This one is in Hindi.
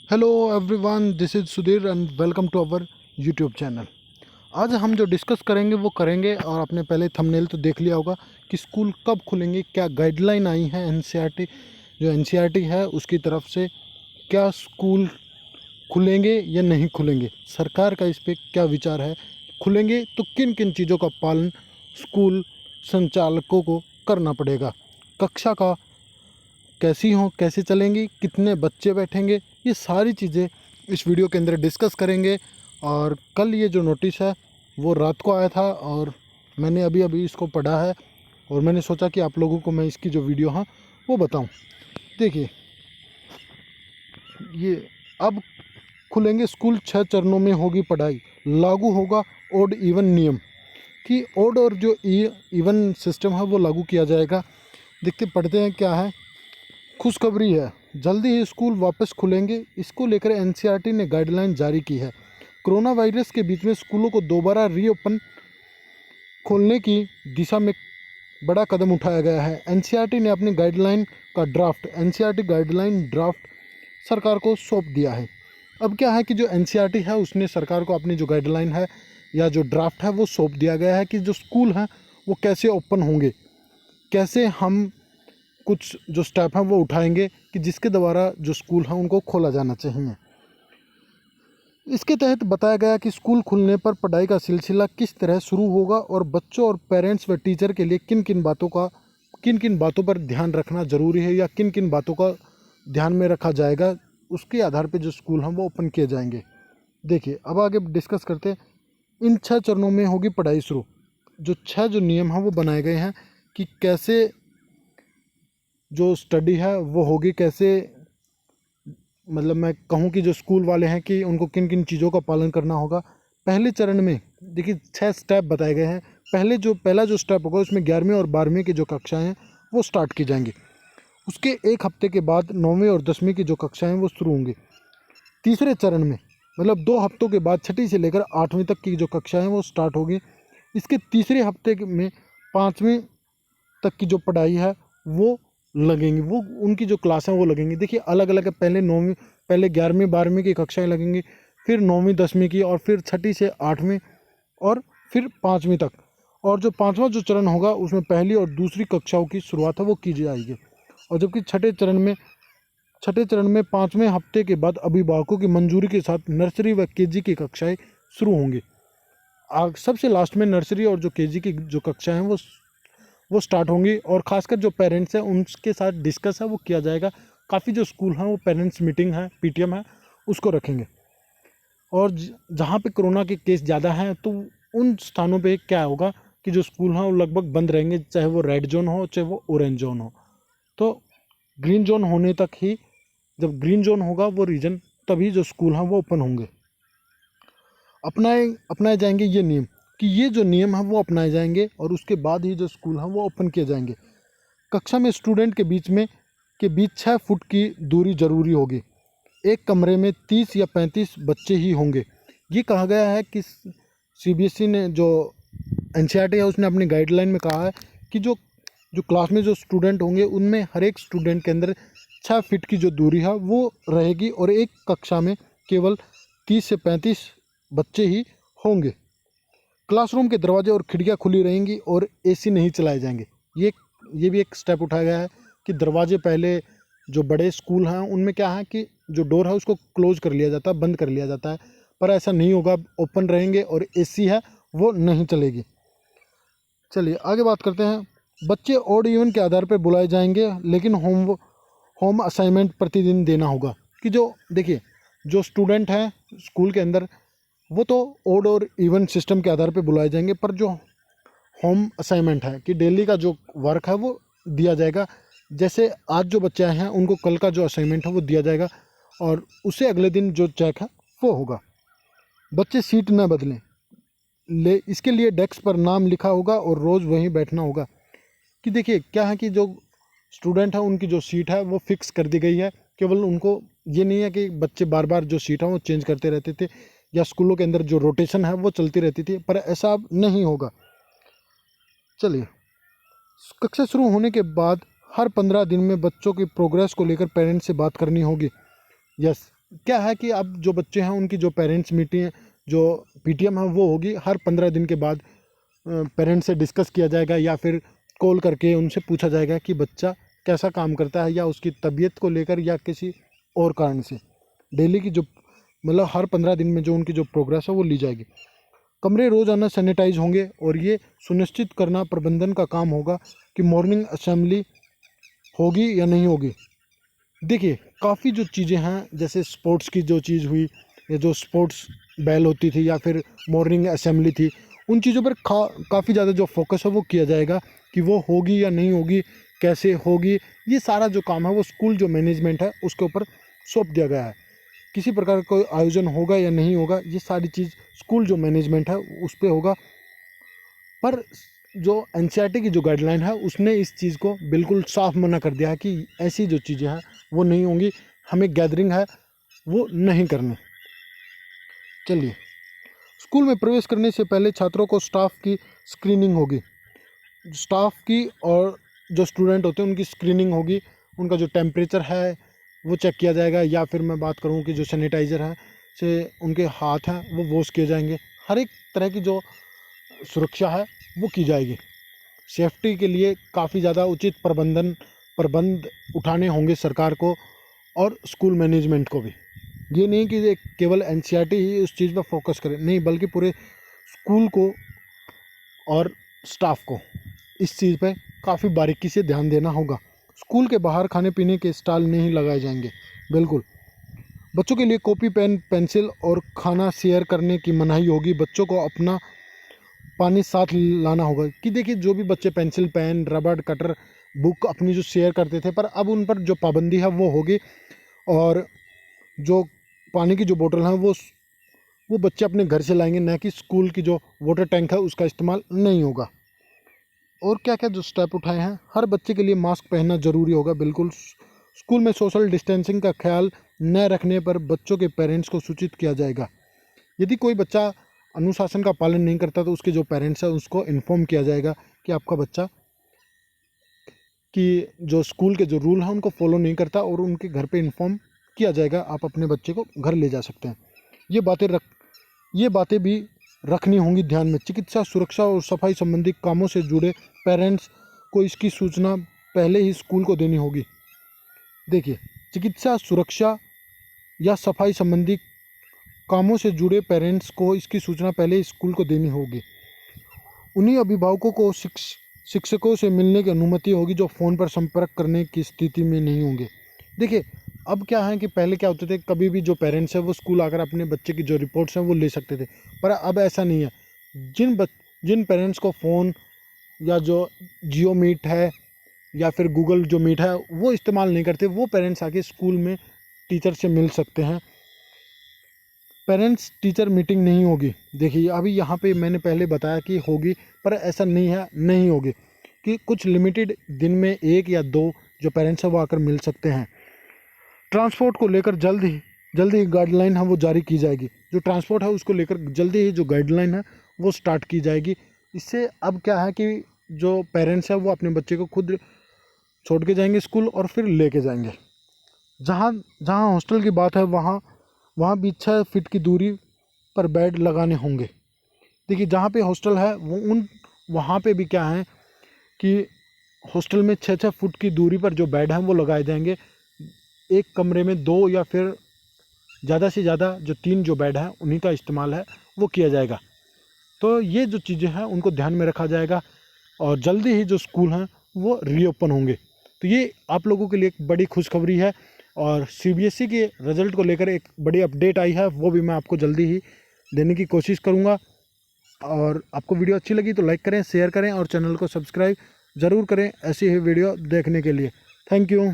Hello everyone, this is Sudhir and welcome to our YouTube channel. आज हम जो डिस्कस करेंगे वो करेंगे, और आपने पहले थंबनेल तो देख लिया होगा कि स्कूल कब खुलेंगे, क्या गाइडलाइन आई है एनसीईआरटी जो एनसीईआरटी है उसकी तरफ से, क्या स्कूल खुलेंगे या नहीं खुलेंगे, सरकार का इस पर क्या विचार है, खुलेंगे तो किन किन चीज़ों का पालन स्कूल संचालकों को करना पड़ेगा, कक्षा का कैसी हों, कैसे चलेंगी, कितने बच्चे बैठेंगे, ये सारी चीज़ें इस वीडियो के अंदर डिस्कस करेंगे। और कल ये जो नोटिस है वो रात को आया था और मैंने अभी अभी इसको पढ़ा है, और मैंने सोचा कि आप लोगों को मैं इसकी जो वीडियो है वो बताऊं। देखिए, ये अब खुलेंगे स्कूल, 6 चरणों में होगी पढ़ाई, लागू होगा ओड इवन नियम, कि ओड और जो इवन सिस्टम है वो लागू किया जाएगा। देखते पढ़ते हैं क्या है। खुशखबरी है, जल्दी ही स्कूल वापस खुलेंगे, इसको लेकर एनसीईआरटी ने गाइडलाइन जारी की है। कोरोना वायरस के बीच में स्कूलों को दोबारा रीओपन खोलने की दिशा में बड़ा कदम उठाया गया है। एनसीईआरटी ने अपनी गाइडलाइन का ड्राफ्ट सरकार को सौंप दिया है। अब क्या है कि जो एनसीईआरटी है उसने सरकार को अपनी जो गाइडलाइन है या जो ड्राफ्ट है वो सौंप दिया गया है कि जो स्कूल हैं वो कैसे ओपन होंगे, कैसे हम कुछ जो स्टेप हैं वो उठाएंगे कि जिसके द्वारा जो स्कूल हैं उनको खोला जाना चाहिए। इसके तहत बताया गया कि स्कूल खुलने पर पढ़ाई का सिलसिला किस तरह शुरू होगा और बच्चों और पेरेंट्स व टीचर के लिए किन किन बातों पर ध्यान रखना ज़रूरी है या किन किन बातों का ध्यान में रखा जाएगा, उसके आधार पर जो स्कूल हैं वो ओपन किए जाएंगे। देखिए, अब आगे डिस्कस करते हैं। इन 6 चरणों में होगी पढ़ाई शुरू। जो 6 जो नियम हैं वो बनाए गए हैं कि कैसे जो स्टडी है वो होगी, कैसे, मतलब मैं कहूँ कि जो स्कूल वाले हैं कि उनको किन किन चीज़ों का पालन करना होगा। पहले चरण में देखिए 6 स्टेप बताए गए हैं। पहला जो स्टेप होगा उसमें 11वीं और 12वीं की जो कक्षाएं हैं वो स्टार्ट की जाएंगी। उसके एक हफ्ते के बाद 9वीं और 10वीं की जो कक्षाएं हैं वो शुरू होंगी। तीसरे चरण में मतलब 2 हफ्तों के बाद 6ठी से लेकर 8वीं तक की जो कक्षाएं हैं वो स्टार्ट होगी। इसके तीसरे हफ्ते में 5वीं तक की जो पढ़ाई है वो लगेंगी, वो उनकी जो क्लास हैं वो लगेंगी। देखिए अलग अलग है, पहले 11वीं 12वीं की कक्षाएं लगेंगी, फिर 9वीं 10वीं की, और फिर 6ठी से 8वीं, और फिर 5वीं तक। और जो 5वां जो चरण होगा उसमें पहली और दूसरी कक्षाओं की शुरुआत है वो की जाएगी। और जबकि छठे चरण में 5वें हफ्ते के बाद अभिभावकों की मंजूरी के साथ नर्सरी व केजी की कक्षाएँ शुरू होंगी। सबसे लास्ट में नर्सरी और जो केजी की जो कक्षाएँ हैं वो स्टार्ट होंगी, और ख़ासकर जो पेरेंट्स हैं उनके साथ डिस्कस है वो किया जाएगा। काफ़ी जो स्कूल हैं वो पेरेंट्स मीटिंग है, पीटीएम है, उसको रखेंगे। और जहाँ पे कोरोना के केस ज़्यादा हैं तो उन स्थानों पे क्या होगा कि जो स्कूल हैं वो लगभग बंद रहेंगे, चाहे वो रेड जोन हो चाहे वो ऑरेंज जोन हो। तो ग्रीन जोन होने तक ही, जब ग्रीन जोन होगा वो रीजन, तभी जो स्कूल हैं वो ओपन होंगे। अपनाए जाएंगे ये नियम, कि ये जो नियम है वो अपनाए जाएंगे, और उसके बाद ही जो स्कूल हैं वो ओपन किए जाएंगे। कक्षा में स्टूडेंट के बीच 6 फुट की दूरी जरूरी होगी। एक कमरे में 30 या 35 बच्चे ही होंगे। ये कहा गया है कि सीबीएसई ने, जो एनसीईआरटी है उसने अपनी गाइडलाइन में कहा है कि जो जो क्लास में जो स्टूडेंट होंगे उनमें हर एक स्टूडेंट के अंदर 6 फीट की जो दूरी है वो रहेगी, और एक कक्षा में केवल 30 से 35 बच्चे ही होंगे। क्लासरूम के दरवाजे और खिड़कियां खुली रहेंगी और एसी नहीं चलाए जाएंगे। ये भी एक स्टेप उठाया गया है कि दरवाजे, पहले जो बड़े स्कूल हैं उनमें क्या है कि जो डोर है उसको क्लोज कर लिया जाता है, बंद कर लिया जाता है, पर ऐसा नहीं होगा, ओपन रहेंगे और एसी है वो नहीं चलेगी। चलिए आगे बात करते हैं। बच्चे ऑड इवन के आधार पर बुलाए जाएंगे, लेकिन होम असाइनमेंट प्रतिदिन देना होगा। कि जो देखिए, जो स्टूडेंट हैं स्कूल के अंदर वो तो ओड और इवन सिस्टम के आधार पे बुलाए जाएंगे, पर जो होम असाइनमेंट है कि डेली का जो वर्क है वो दिया जाएगा। जैसे आज जो बच्चे आए हैं उनको कल का जो असाइनमेंट है वो दिया जाएगा, और उससे अगले दिन जो चेक है वो होगा। बच्चे सीट न बदलें, इसके लिए डेस्क पर नाम लिखा होगा और रोज़ वहीं बैठना होगा। कि देखिए क्या है कि जो स्टूडेंट है उनकी जो सीट है वो फिक्स कर दी गई है। केवल उनको ये नहीं है कि बच्चे बार बार जो सीट है वो चेंज करते रहते थे, या स्कूलों के अंदर जो रोटेशन है वो चलती रहती थी, पर ऐसा अब नहीं होगा। चलिए, कक्षा शुरू होने के बाद हर 15 दिन में बच्चों की प्रोग्रेस को लेकर पेरेंट्स से बात करनी होगी। यस, क्या है कि अब जो बच्चे हैं उनकी जो पेरेंट्स मीटिंग, जो पीटीएम है वो होगी हर 15 दिन के बाद। पेरेंट्स से डिस्कस किया जाएगा या फिर कॉल करके उनसे पूछा जाएगा कि बच्चा कैसा काम करता है, या उसकी तबीयत को लेकर या किसी और कारण से। डेली की जो मतलब हर 15 दिन में जो उनकी जो प्रोग्रेस है वो ली जाएगी। कमरे रोज़ाना सैनिटाइज होंगे और ये सुनिश्चित करना प्रबंधन का काम होगा कि मॉर्निंग असेंबली होगी या नहीं होगी। देखिए काफ़ी जो चीज़ें हैं, जैसे स्पोर्ट्स की जो चीज़ हुई, या जो स्पोर्ट्स बैल होती थी या फिर मॉर्निंग असेंबली थी, उन चीज़ों पर काफ़ी ज़्यादा जो फोकस है वो किया जाएगा कि वो होगी या नहीं होगी, कैसे होगी। ये सारा जो काम है वो स्कूल जो मैनेजमेंट है उसके ऊपर सौंप दिया गया है। किसी प्रकार का कोई आयोजन होगा या नहीं होगा, ये सारी चीज़ स्कूल जो मैनेजमेंट है उस पर होगा। पर जो एनसीईआरटी की जो गाइडलाइन है उसने इस चीज़ को बिल्कुल साफ मना कर दिया है कि ऐसी जो चीज़ें हैं वो नहीं होंगी, हमें गैदरिंग है वो नहीं करनी। चलिए, स्कूल में प्रवेश करने से पहले छात्रों को स्टाफ की स्क्रीनिंग होगी। स्टाफ की और जो स्टूडेंट होते हैं उनकी स्क्रीनिंग होगी। उनका जो टेम्परेचर है वो चेक किया जाएगा, या फिर मैं बात करूँ कि जो सैनिटाइज़र है से उनके हाथ हैं वो वॉश किए जाएंगे। हर एक तरह की जो सुरक्षा है वो की जाएगी। सेफ्टी के लिए काफ़ी ज़्यादा उचित प्रबंध उठाने होंगे सरकार को और स्कूल मैनेजमेंट को भी। ये नहीं कि एक केवल एनसीईआरटी ही उस चीज़ पर फोकस करे, नहीं, बल्कि पूरे स्कूल को और स्टाफ को इस चीज़ पे काफ़ी बारीकी से ध्यान देना होगा। स्कूल के बाहर खाने पीने के स्टॉल नहीं लगाए जाएंगे, बिल्कुल। बच्चों के लिए कॉपी पेन पेंसिल और खाना शेयर करने की मनाही होगी। बच्चों को अपना पानी साथ लाना होगा। कि देखिए जो भी बच्चे पेंसिल पेन रबड़ कटर बुक अपनी जो शेयर करते थे, पर अब उन पर जो पाबंदी है वो होगी, और जो पानी की जो बोतल है वो बच्चे अपने घर से लाएंगे, न कि स्कूल की जो वाटर टैंक है उसका इस्तेमाल नहीं होगा। और क्या क्या जो स्टेप उठाए हैं, हर बच्चे के लिए मास्क पहनना ज़रूरी होगा, बिल्कुल। स्कूल में सोशल डिस्टेंसिंग का ख्याल न रखने पर बच्चों के पेरेंट्स को सूचित किया जाएगा। यदि कोई बच्चा अनुशासन का पालन नहीं करता तो उसके जो पेरेंट्स हैं उसको इन्फॉर्म किया जाएगा कि आपका बच्चा कि जो स्कूल के जो रूल हैं उनको फॉलो नहीं करता, और उनके घर पे इन्फॉर्म किया जाएगा, आप अपने बच्चे को घर ले जा सकते हैं। ये बातें भी रखनी होंगी ध्यान में। चिकित्सा सुरक्षा और सफाई संबंधी कामों से जुड़े पेरेंट्स को इसकी सूचना पहले ही स्कूल को देनी होगी। देखिए, चिकित्सा सुरक्षा या सफाई संबंधी कामों से जुड़े पेरेंट्स को इसकी सूचना पहले ही स्कूल को देनी होगी। उन्हीं अभिभावकों को शिक्षकों से मिलने की अनुमति होगी जो फ़ोन पर संपर्क करने की स्थिति में नहीं होंगे। देखिए अब क्या है कि पहले क्या होते थे, कभी भी जो पेरेंट्स हैं वो स्कूल आकर अपने बच्चे की जो रिपोर्ट्स हैं वो ले सकते थे, पर अब ऐसा नहीं है। जिन पेरेंट्स को फ़ोन या जो जियो मीट है या फिर गूगल जो मीट है वो इस्तेमाल नहीं करते, वो पेरेंट्स आके स्कूल में टीचर से मिल सकते हैं। पेरेंट्स टीचर मीटिंग नहीं होगी। देखिए अभी यहाँ पे मैंने पहले बताया कि होगी, पर ऐसा नहीं है, नहीं होगी, कि कुछ लिमिटेड दिन में 1 या 2 जो पेरेंट्स हैं वो आकर मिल सकते हैं। ट्रांसपोर्ट को लेकर जल्द ही गाइडलाइन है वो जारी की जाएगी। जो ट्रांसपोर्ट है उसको लेकर जल्दी ही जो गाइडलाइन है वो स्टार्ट की जाएगी। इससे अब क्या है कि जो पेरेंट्स हैं वो अपने बच्चे को खुद छोड़ के जाएंगे स्कूल और फिर लेके जाएंगे। जहाँ हॉस्टल की बात है वहाँ भी 6 फीट की दूरी पर बेड लगाने होंगे। देखिए जहाँ पे हॉस्टल है वहाँ पे भी क्या है कि हॉस्टल में 6-6 फुट की दूरी पर जो बेड हैं वो लगाए जाएंगे। एक कमरे में 2 या फिर ज़्यादा से ज़्यादा जो 3 जो बेड हैं उन्हीं का इस्तेमाल है वो किया जाएगा। तो ये जो चीज़ें हैं उनको ध्यान में रखा जाएगा और जल्दी ही जो स्कूल हैं वो रीओपन होंगे। तो ये आप लोगों के लिए एक बड़ी खुशखबरी है, और सीबीएसई के रिज़ल्ट को लेकर एक बड़ी अपडेट आई है, वो भी मैं आपको जल्दी ही देने की कोशिश करूँगा। और आपको वीडियो अच्छी लगी तो लाइक करें, शेयर करें और चैनल को सब्सक्राइब ज़रूर करें ऐसी ही वीडियो देखने के लिए। Thank you.